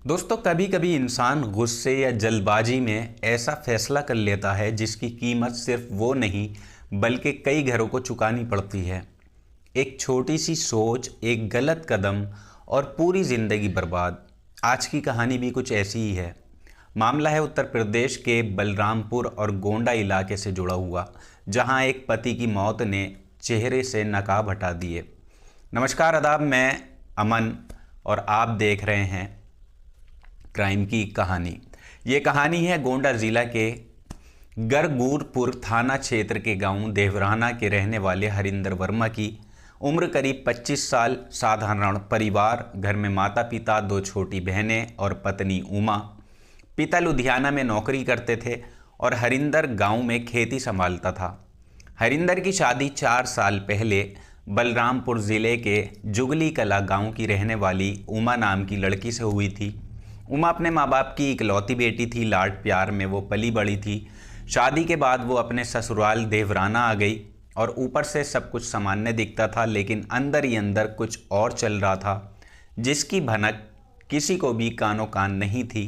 दोस्तों, कभी कभी इंसान गुस्से या जल्दबाजी में ऐसा फैसला कर लेता है जिसकी कीमत सिर्फ वो नहीं बल्कि कई घरों को चुकानी पड़ती है। एक छोटी सी सोच, एक गलत कदम और पूरी जिंदगी बर्बाद। आज की कहानी भी कुछ ऐसी ही है। मामला है उत्तर प्रदेश के बलरामपुर और गोंडा इलाके से जुड़ा हुआ, जहां एक पति की मौत ने चेहरे से नकाब हटा दिए। नमस्कार, आदाब, मैं अमन और आप देख रहे हैं क्राइम की कहानी। ये कहानी है गोंडा जिला के गरगूरपुर थाना क्षेत्र के गांव देवराना के रहने वाले हरिंदर वर्मा की। उम्र करीब 25 साल, साधारण परिवार, घर में माता पिता, 2 छोटी बहनें और पत्नी उमा। पिता लुधियाना में नौकरी करते थे और हरिंदर गांव में खेती संभालता था। हरिंदर की शादी 4 साल पहले बलरामपुर ज़िले के जुगली कला गांव की रहने वाली उमा नाम की लड़की से हुई थी। उमा अपने माँ बाप की इकलौती बेटी थी। लाड प्यार में वो पली बड़ी थी। शादी के बाद वो अपने ससुराल देवराना आ गई और ऊपर से सब कुछ सामान्य दिखता था, लेकिन अंदर ही अंदर कुछ और चल रहा था जिसकी भनक किसी को भी कानो कान नहीं थी।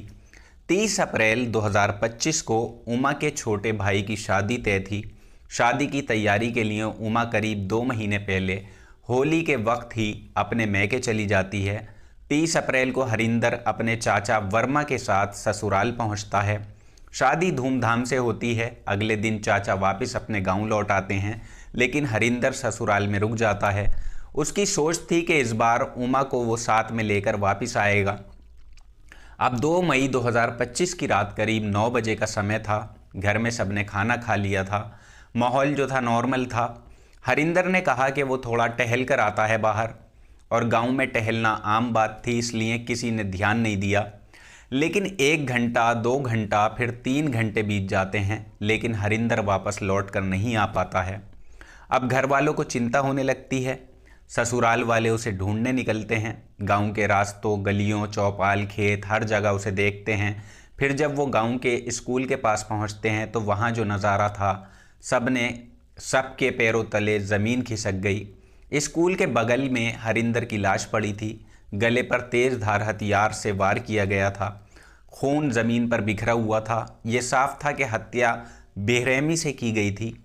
30 अप्रैल 2025 को उमा के छोटे भाई की शादी तय थी। शादी की तैयारी के लिए उमा करीब 2 महीने पहले होली के वक्त ही अपने मैके चली जाती है। 30 अप्रैल को हरिंदर अपने चाचा वर्मा के साथ ससुराल पहुंचता है। शादी धूमधाम से होती है। अगले दिन चाचा वापस अपने गांव लौट आते हैं, लेकिन हरिंदर ससुराल में रुक जाता है। उसकी सोच थी कि इस बार उमा को वो साथ में लेकर वापस आएगा। अब 2 मई 2025 की रात करीब 9 बजे का समय था। घर में सबने खाना खा लिया था। माहौल जो था नॉर्मल था। हरिंदर ने कहा कि वो थोड़ा टहल कर आता है बाहर, और गांव में टहलना आम बात थी, इसलिए किसी ने ध्यान नहीं दिया। लेकिन 1 घंटा, 2 घंटा, फिर 3 घंटे बीत जाते हैं, लेकिन हरिंदर वापस लौट कर नहीं आ पाता है। अब घर वालों को चिंता होने लगती है। ससुराल वाले उसे ढूंढने निकलते हैं। गांव के रास्तों, गलियों, चौपाल, खेत, हर जगह उसे देखते हैं। फिर जब वो गांव के स्कूल के पास पहुंचते हैं तो वहां जो नज़ारा था, सबके पैरों तले ज़मीन खिसक गई। स्कूल के बगल में हरिंदर की लाश पड़ी थी। गले पर तेज धार हथियार से वार किया गया था। खून जमीन पर बिखरा हुआ था। ये साफ था कि हत्या बेरहमी से की गई थी।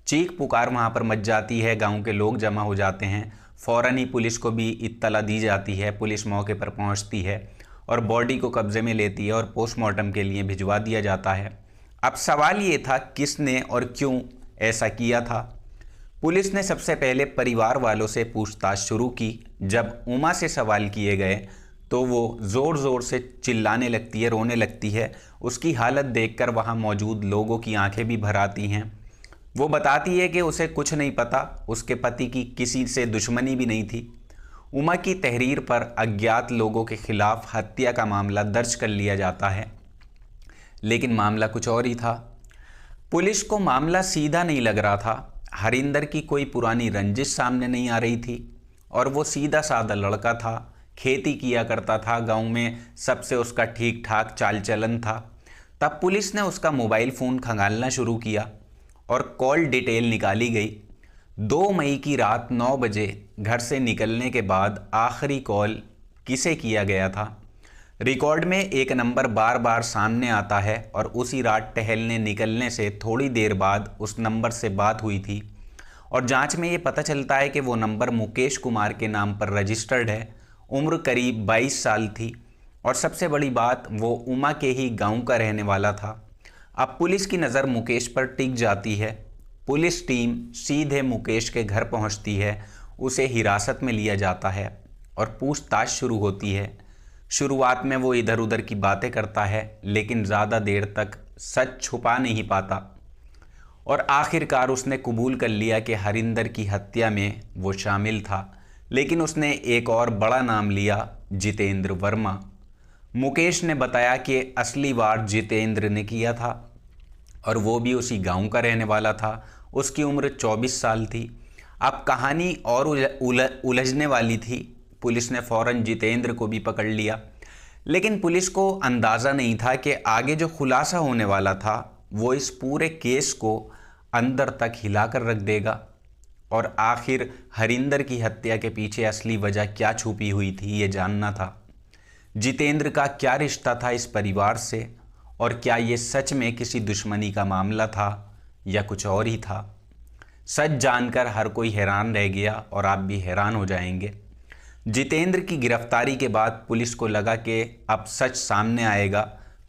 चीख पुकार वहां पर मच जाती है। गांव के लोग जमा हो जाते हैं। फौरन ही पुलिस को भी इत्तला दी जाती है। पुलिस मौके पर पहुंचती है और बॉडी को कब्जे में लेती है और पोस्टमार्टम के लिए भिजवा दिया जाता है। अब सवाल ये था, किसने और क्यों ऐसा किया था। पुलिस ने सबसे पहले परिवार वालों से पूछताछ शुरू की। जब उमा से सवाल किए गए तो वो ज़ोर ज़ोर से चिल्लाने लगती है, रोने लगती है। उसकी हालत देखकर वहाँ मौजूद लोगों की आंखें भी भर आती हैं। वो बताती है कि उसे कुछ नहीं पता, उसके पति की किसी से दुश्मनी भी नहीं थी। उमा की तहरीर पर अज्ञात लोगों के खिलाफ हत्या का मामला दर्ज कर लिया जाता है, लेकिन मामला कुछ और ही था। पुलिस को मामला सीधा नहीं लग रहा था। हरिंदर की कोई पुरानी रंजिश सामने नहीं आ रही थी और वो सीधा साधा लड़का था। खेती किया करता था। गांव में सबसे उसका ठीक ठाक चाल चलन था। तब पुलिस ने उसका मोबाइल फ़ोन खंगालना शुरू किया और कॉल डिटेल निकाली गई। 2 मई की रात 9 बजे घर से निकलने के बाद आखिरी कॉल किसे किया गया था। रिकॉर्ड में एक नंबर बार बार सामने आता है और उसी रात टहलने निकलने से थोड़ी देर बाद उस नंबर से बात हुई थी और जांच में ये पता चलता है कि वो नंबर मुकेश कुमार के नाम पर रजिस्टर्ड है। उम्र करीब 22 साल थी और सबसे बड़ी बात, वो उमा के ही गांव का रहने वाला था। अब पुलिस की नज़र मुकेश पर टिक जाती है। पुलिस टीम सीधे मुकेश के घर पहुंचती है। उसे हिरासत में लिया जाता है और पूछताछ शुरू होती है। शुरुआत में वो इधर उधर की बातें करता है, लेकिन ज़्यादा देर तक सच छुपा नहीं पाता और आखिरकार उसने कबूल कर लिया कि हरिंदर की हत्या में वो शामिल था। लेकिन उसने एक और बड़ा नाम लिया, जितेंद्र वर्मा। मुकेश ने बताया कि असली वार जितेंद्र ने किया था और वो भी उसी गांव का रहने वाला था। उसकी उम्र 24 साल थी। अब कहानी और उलझने वाली थी। पुलिस ने फौरन जितेंद्र को भी पकड़ लिया, लेकिन पुलिस को अंदाज़ा नहीं था कि आगे जो खुलासा होने वाला था वो इस पूरे केस को अंदर तक हिलाकर रख देगा और आखिर हरिंदर की हत्या के पीछे असली वजह क्या छुपी हुई थी, ये जानना था। जितेंद्र का क्या रिश्ता था इस परिवार से, और क्या ये सच में किसी दुश्मनी का मामला था या कुछ और ही था। सच जानकर हर कोई हैरान रह गया और आप भी हैरान हो जाएंगे। जितेंद्र की गिरफ्तारी के बाद पुलिस को लगा कि अब सच सामने आएगा।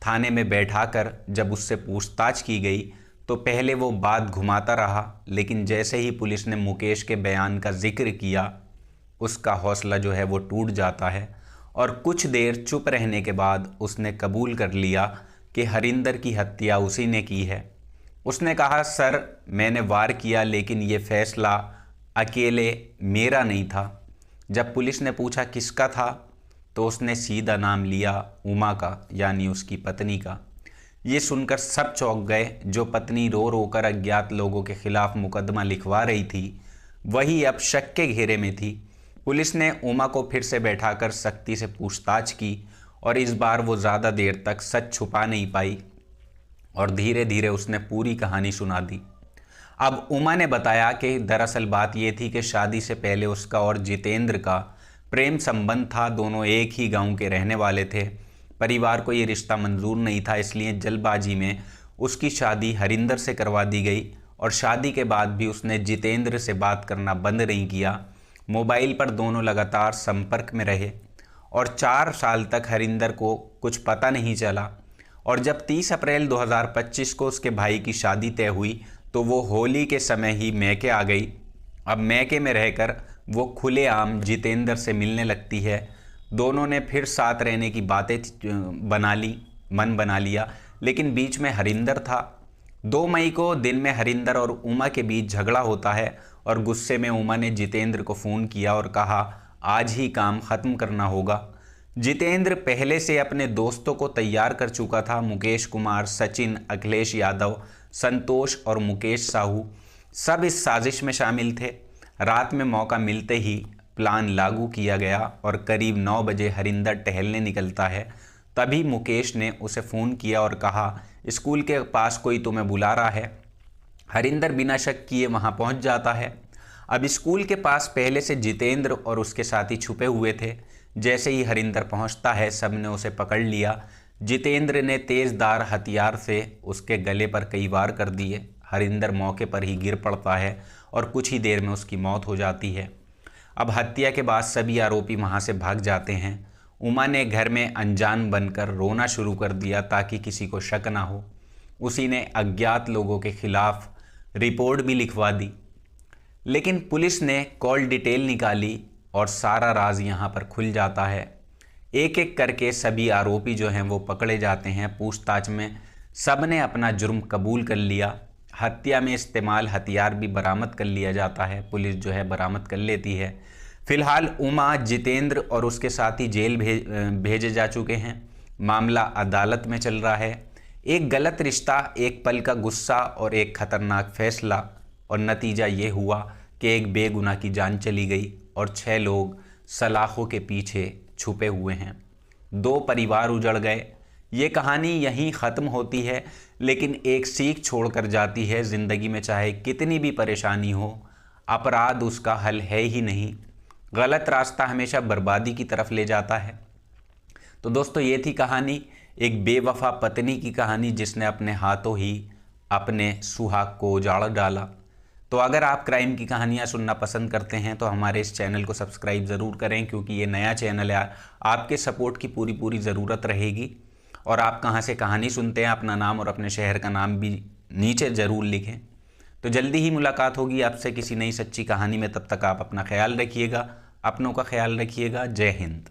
थाने में बैठाकर जब उससे पूछताछ की गई तो पहले वो बात घुमाता रहा, लेकिन जैसे ही पुलिस ने मुकेश के बयान का जिक्र किया उसका हौसला जो है वो टूट जाता है और कुछ देर चुप रहने के बाद उसने कबूल कर लिया कि हरिंदर की हत्या उसी ने की है। उसने कहा, सर मैंने वार किया, लेकिन ये फैसला अकेले मेरा नहीं था। जब पुलिस ने पूछा किसका था तो उसने सीधा नाम लिया उमा का, यानी उसकी पत्नी का। ये सुनकर सब चौंक गए। जो पत्नी रो रो कर अज्ञात लोगों के खिलाफ मुकदमा लिखवा रही थी वही अब शक के घेरे में थी। पुलिस ने उमा को फिर से बैठाकर सख्ती से पूछताछ की और इस बार वो ज़्यादा देर तक सच छुपा नहीं पाई और धीरे धीरे उसने पूरी कहानी सुना दी। अब उमा ने बताया कि दरअसल बात ये थी कि शादी से पहले उसका और जितेंद्र का प्रेम संबंध था। दोनों एक ही गांव के रहने वाले थे। परिवार को ये रिश्ता मंजूर नहीं था, इसलिए जल्दबाजी में उसकी शादी हरिंदर से करवा दी गई और शादी के बाद भी उसने जितेंद्र से बात करना बंद नहीं किया। मोबाइल पर दोनों लगातार संपर्क में रहे और 4 साल तक हरिंदर को कुछ पता नहीं चला। और जब 30 अप्रैल 2025 को उसके भाई की शादी तय हुई तो वो होली के समय ही मैके आ गई। अब मैके में रहकर वो खुलेआम जितेंद्र से मिलने लगती है। दोनों ने फिर साथ रहने की बातें मन बना लिया, लेकिन बीच में हरिंदर था। 2 मई को दिन में हरिंदर और उमा के बीच झगड़ा होता है और गुस्से में उमा ने जितेंद्र को फ़ोन किया और कहा आज ही काम ख़त्म करना होगा। जितेंद्र पहले से अपने दोस्तों को तैयार कर चुका था। मुकेश कुमार, सचिन, अखिलेश यादव, संतोष और मुकेश साहू सब इस साजिश में शामिल थे। रात में मौका मिलते ही प्लान लागू किया गया और करीब 9 बजे हरिंदर टहलने निकलता है। तभी मुकेश ने उसे फ़ोन किया और कहा स्कूल के पास कोई तुम्हें बुला रहा है। हरिंदर बिना शक किए वहाँ पहुँच जाता है। अब स्कूल के पास पहले से जितेंद्र और उसके साथी छुपे हुए थे। जैसे ही हरिंदर पहुँचता है सबने उसे पकड़ लिया। जितेंद्र ने तेज़धार हथियार से उसके गले पर कई वार कर दिए। हरिंदर मौके पर ही गिर पड़ता है और कुछ ही देर में उसकी मौत हो जाती है। अब हत्या के बाद सभी आरोपी वहाँ से भाग जाते हैं। उमा ने घर में अनजान बनकर रोना शुरू कर दिया ताकि किसी को शक ना हो। उसी ने अज्ञात लोगों के खिलाफ रिपोर्ट भी लिखवा दी, लेकिन पुलिस ने कॉल डिटेल निकाली और सारा राज यहाँ पर खुल जाता है। एक एक करके सभी आरोपी जो हैं वो पकड़े जाते हैं। पूछताछ में सब ने अपना जुर्म कबूल कर लिया। हत्या में इस्तेमाल हथियार भी बरामद कर लिया जाता है, पुलिस जो है बरामद कर लेती है। फिलहाल उमा, जितेंद्र और उसके साथी जेल भेजे जा चुके हैं। मामला अदालत में चल रहा है। एक गलत रिश्ता, एक पल का गुस्सा और एक खतरनाक फैसला, और नतीजा ये हुआ कि एक बेगुनाह की जान चली गई और 6 लोग सलाखों के पीछे छुपे हुए हैं। 2 परिवार उजड़ गए। ये कहानी यहीं ख़त्म होती है, लेकिन एक सीख छोड़कर जाती है। ज़िंदगी में चाहे कितनी भी परेशानी हो, अपराध उसका हल है ही नहीं। गलत रास्ता हमेशा बर्बादी की तरफ ले जाता है। तो दोस्तों ये थी कहानी, एक बेवफा पत्नी की कहानी जिसने अपने हाथों ही अपने सुहाग को उजाड़ डाला। तो अगर आप क्राइम की कहानियाँ सुनना पसंद करते हैं तो हमारे इस चैनल को सब्सक्राइब ज़रूर करें, क्योंकि ये नया चैनल है। आपके सपोर्ट की पूरी ज़रूरत रहेगी। और आप कहाँ से कहानी सुनते हैं, अपना नाम और अपने शहर का नाम भी नीचे ज़रूर लिखें। तो जल्दी ही मुलाकात होगी आपसे किसी नई सच्ची कहानी में। तब तक आप अपना ख्याल रखिएगा, अपनों का ख्याल रखिएगा। जय हिंद।